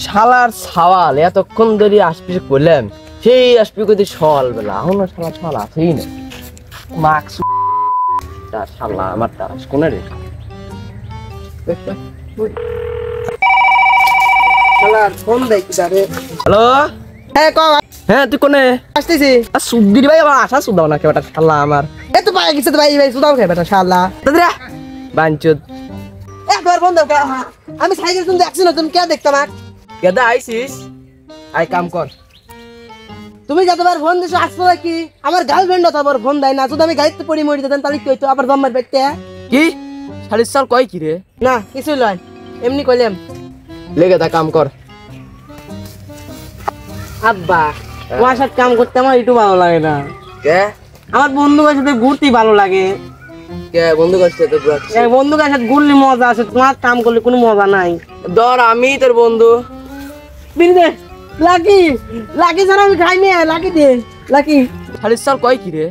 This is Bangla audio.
শালার ছাওয়াল এতক্ষণ ধরে আসবি করলাম, সেই আসবি কইতে সকাল বেলা এখন শালা ছাওয়াল আছেই না। মাক্স শালা আমার তারাস কোনে রে শালার ফোন দেই কি দারে। হ্যালো, হ্যাঁ ক হ্যাঁ তুই কোনে? আসতেছি। সুদ্দির ভাই আমার আশা সুদাও না কেবাটা শালা আমার এ তো পায়ে গেছে তো ভাই ভাই সুদাও খাই বেটা শালা। দাদা বাঞ্চুদ একবার ফোন দাও আমি সাইকেল তুমি দেখছি না তুমি কে দেখতাম আর কেদা আইছিস? আই কাম কর। তুমি যতবার ফোন দিছো আসছো কি আমার গার্লফ্রেন্ড অতবার ফোন দেয় না যদি আমি গাড়িতে পড়ি মরি দিতাম তাহলে কি হইতো আবার জম্মার পেটে। কি শালির সাল কয় কি রে? না কিছু লয় এমনি কইলাম। লেগে তা কাম কর। আব্বা তোমার সাথে কাম করতে আমার একটু ভালো লাগে না। কে আমার বন্ধুদের সাথে ঘুরতে ভালো লাগে। কে বন্ধু করছে তো পুরো? বন্ধুদের সাথে ঘুরলে মজা আছে, তোমার কাম করলে কোনো মজা নাই। ধর আমি তোর বন্ধু। বিন্দে লাকি লাকি ছাড়া আমি খাই নি। লাকি দে লাকি শালির সাল কয় কি রে?